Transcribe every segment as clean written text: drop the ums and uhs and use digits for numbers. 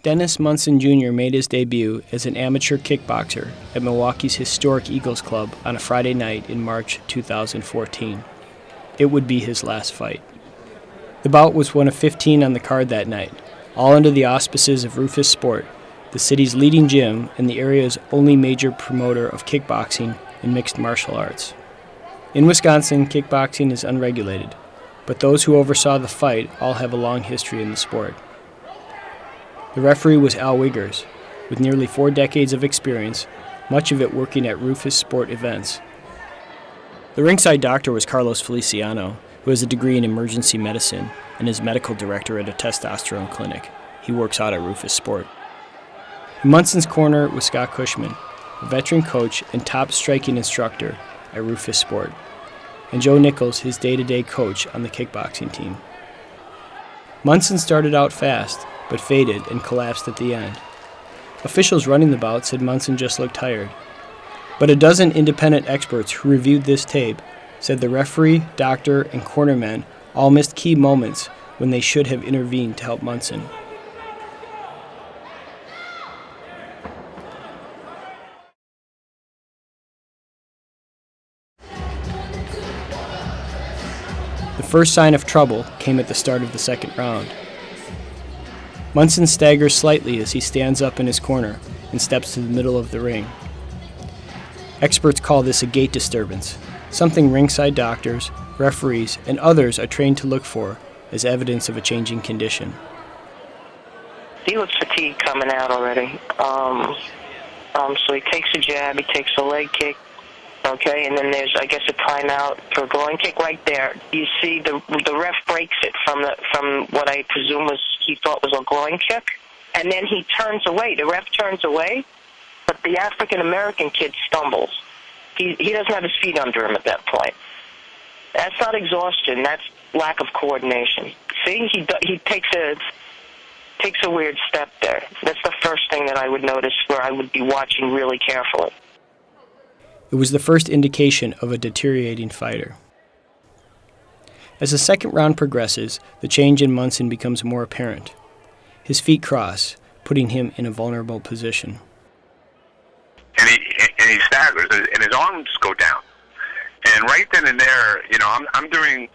Dennis Munson Jr. made his debut as an amateur kickboxer at Milwaukee's historic Eagles Club on a Friday night in March 2014. It would be his last fight. The bout was one of 15 on the card that night, all under the auspices of Rufus Sport, the city's leading gym and the area's only major promoter of kickboxing and mixed martial arts. In Wisconsin, kickboxing is unregulated, but those who oversaw the fight all have a long history in the sport. The referee was Al Wiggers, with nearly 4 decades of experience, much of it working at Rufus Sport events. The ringside doctor was Carlos Feliciano, who has a degree in emergency medicine and is medical director at a testosterone clinic. He works out at Rufus Sport. In Munson's corner was Scott Cushman, a veteran coach and top striking instructor at Rufus Sport, and Joe Nichols, his day-to-day coach on the kickboxing team. Munson started out fast, but faded and collapsed at the end. Officials running the bout said Munson just looked tired. But a dozen independent experts who reviewed this tape said the referee, doctor, and cornermen all missed key moments when they should have intervened to help Munson. The first sign of trouble came at the start of the second round. Munson staggers slightly as he stands up in his corner and steps to the middle of the ring. Experts call this a gait disturbance, something ringside doctors, referees, and others are trained to look for as evidence of a changing condition. He looks fatigued coming out already. So he takes a jab, he takes a leg kick, okay, and then there's, I guess, a timeout for a groin kick right there. You see the ref breaks it from what I presume he thought was a groin kick, and then he turns away. The ref turns away, but the African-American kid stumbles. He doesn't have his feet under him at that point. That's not exhaustion. That's lack of coordination. See, he takes a weird step there. That's the first thing that I would notice where I would be watching really carefully. It was the first indication of a deteriorating fighter. As the second round progresses, the change in Munson becomes more apparent. His feet cross, putting him in a vulnerable position. And he staggers, and his arms go down. And right then and there, I'm doing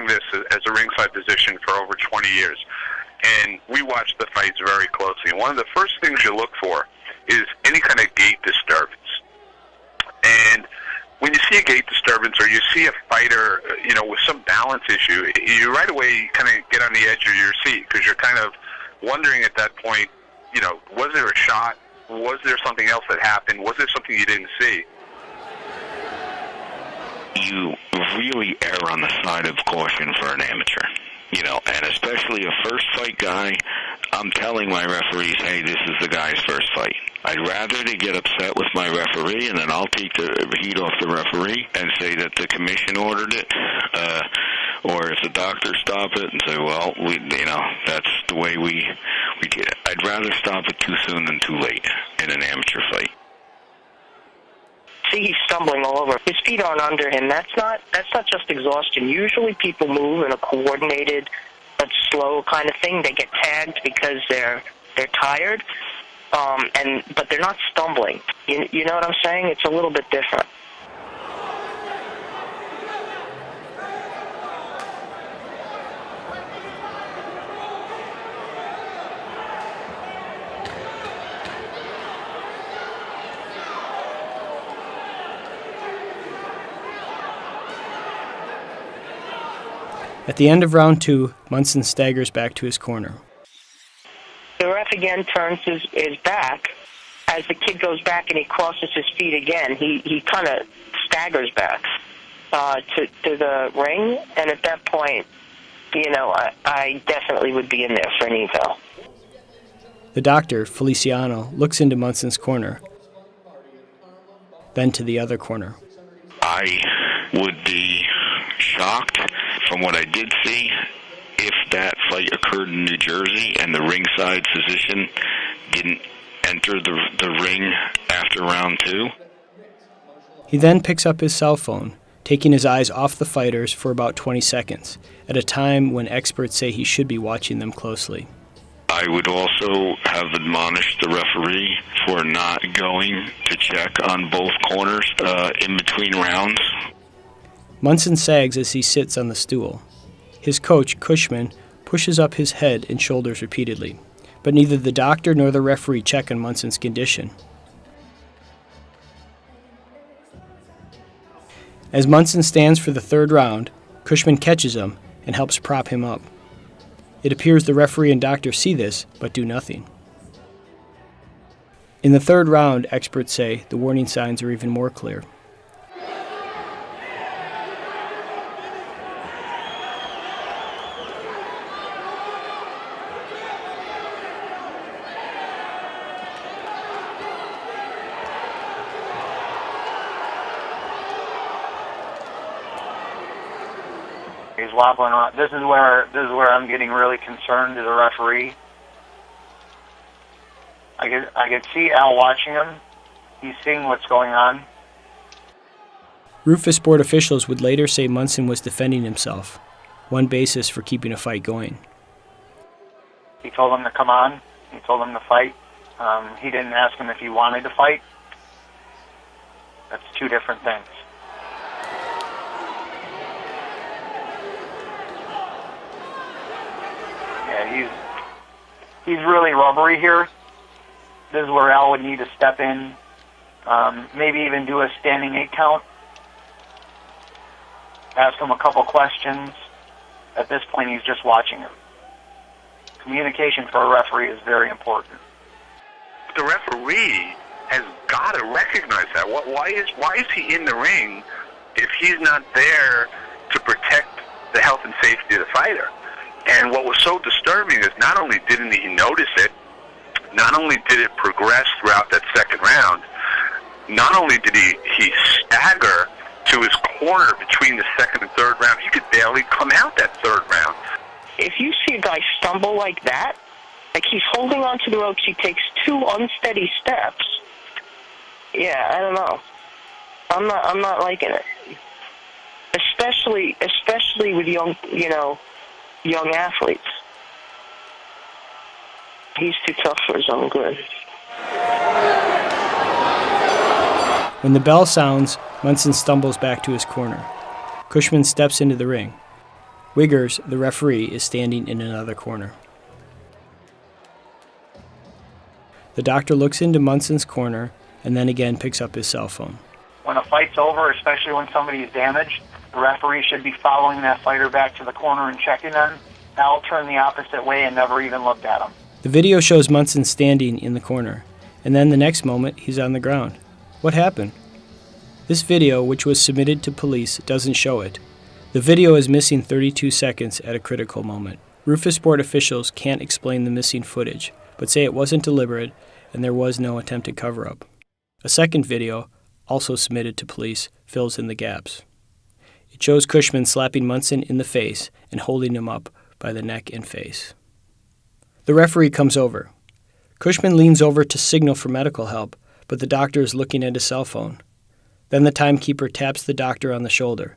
this as a ringside position for over 20 years, and we watch the fights very closely. And one of the first things you look for is any kind of gait disturbance. And when you see a gait disturbance or you see a fighter, with some balance issue, you right away kind of get on the edge of your seat because you're kind of wondering at that point, was there a shot? Was there something else that happened? Was there something you didn't see? You really err on the side of caution for an amateur, and especially a first fight guy. I'm telling my referees, hey, this is the guy's first fight. I'd rather they get upset with my referee, and then I'll take the heat off the referee and say that the commission ordered it, or if the doctor stop it and say, well, that's the way we get it. I'd rather stop it too soon than too late in an amateur fight. See, he's stumbling all over. His feet aren't under him. That's not just exhaustion. Usually people move in a coordinated but slow kind of thing. They get tagged because they're tired, but they're not stumbling. You know what I'm saying? It's a little bit different. At the end of round 2, Munson staggers back to his corner. The ref again turns his back. As the kid goes back and he crosses his feet again, he kind of staggers back to the ring, and at that point, I definitely would be in there for an eval. The doctor, Feliciano, looks into Munson's corner, then to the other corner. I would be shocked from what I did see if that fight occurred in New Jersey and the ringside physician didn't enter the ring after round 2. He then picks up his cell phone, taking his eyes off the fighters for about 20 seconds, at a time when experts say he should be watching them closely. I I would also have admonished the referee for not going to check on both corners in between rounds. Munson sags as he sits on the stool. His coach, Cushman, pushes up his head and shoulders repeatedly, but neither the doctor nor the referee check on Munson's condition. As Munson stands for the third round, Cushman catches him and helps prop him up. It appears the referee and doctor see this, but do nothing. In the third round, experts say the warning signs are even more clear. He's wobbling around. This is where I'm getting really concerned as a referee. I could see Al watching him. He's seeing what's going on. Rufus Board officials would later say Munson was defending himself, one basis for keeping a fight going. He told him to come on. He told him to fight. He didn't ask him if he wanted to fight. That's two different things. Yeah, he's really rubbery here. This is where Al would need to step in, maybe even do a standing 8 count. Ask him a couple questions. At this point, he's just watching him. Communication for a referee is very important. The referee has got to recognize that. Why is he in the ring if he's not there to protect the health and safety of the fighter? And what was so disturbing is not only didn't he notice it, not only did it progress throughout that second round, not only did he stagger to his corner between the second and third round, he could barely come out that third round. If you see a guy stumble like that, like he's holding onto the ropes, he takes 2 unsteady steps. Yeah, I don't know. I'm not liking it. Especially with young athletes. He's too tough for his own good. When the bell sounds, Munson stumbles back to his corner. Cushman steps into the ring. Wiggers, the referee, is standing in another corner. The doctor looks into Munson's corner and then again picks up his cell phone. When a fight's over, especially when somebody is damaged, the referee should be following that fighter back to the corner and checking them. Al turned the opposite way and never even looked at him. The video shows Munson standing in the corner, and then the next moment he's on the ground. What happened? This video, which was submitted to police, doesn't show it. The video is missing 32 seconds at a critical moment. Rufus Board officials can't explain the missing footage, but say it wasn't deliberate and there was no attempted cover-up. A second video, also submitted to police, fills in the gaps. It shows Cushman slapping Munson in the face and holding him up by the neck and face. The referee comes over. Cushman leans over to signal for medical help, but the doctor is looking at his cell phone. Then the timekeeper taps the doctor on the shoulder.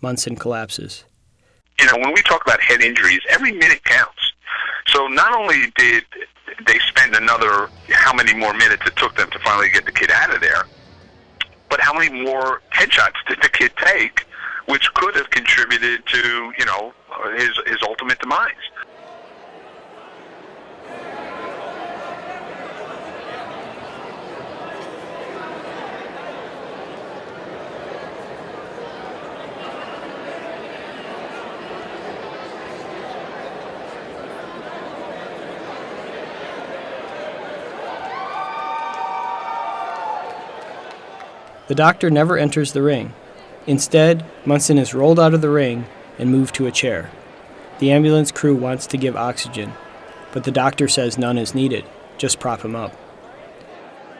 Munson collapses. When we talk about head injuries, every minute counts. So not only did they spend another, how many more minutes it took them to finally get the kid out of there, but how many more headshots did the kid take, which could have contributed to, his ultimate demise. The doctor never enters the ring. Instead, Munson is rolled out of the ring and moved to a chair. The ambulance crew wants to give oxygen, but the doctor says none is needed. Just prop him up.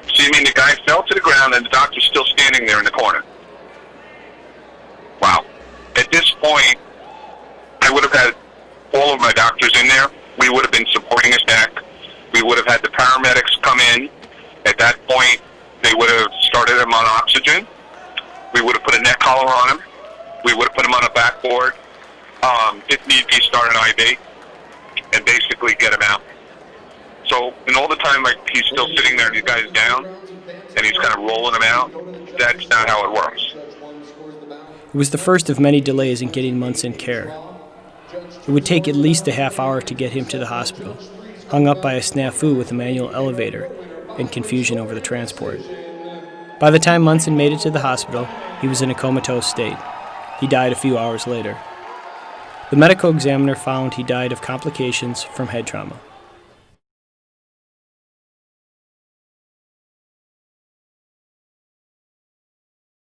So you mean the guy fell to the ground and the doctor's still standing there in the corner? Wow. At this point, I would have had all of my doctors in there. We would have been supporting his neck. We would have had the paramedics come in. At that point, they would have started him on oxygen. We would have put a neck collar on him. We would have put him on a backboard. If need be, start an IV and basically get him out. So, and all the time, like, he's still sitting there and these guy's down, and he's kind of rolling him out. That's not how it works. It was the first of many delays in getting Munson care. It would take at least a half hour to get him to the hospital, hung up by a snafu with a manual elevator and confusion over the transport. By the time Munson made it to the hospital, he was in a comatose state. He died a few hours later. The medical examiner found he died of complications from head trauma.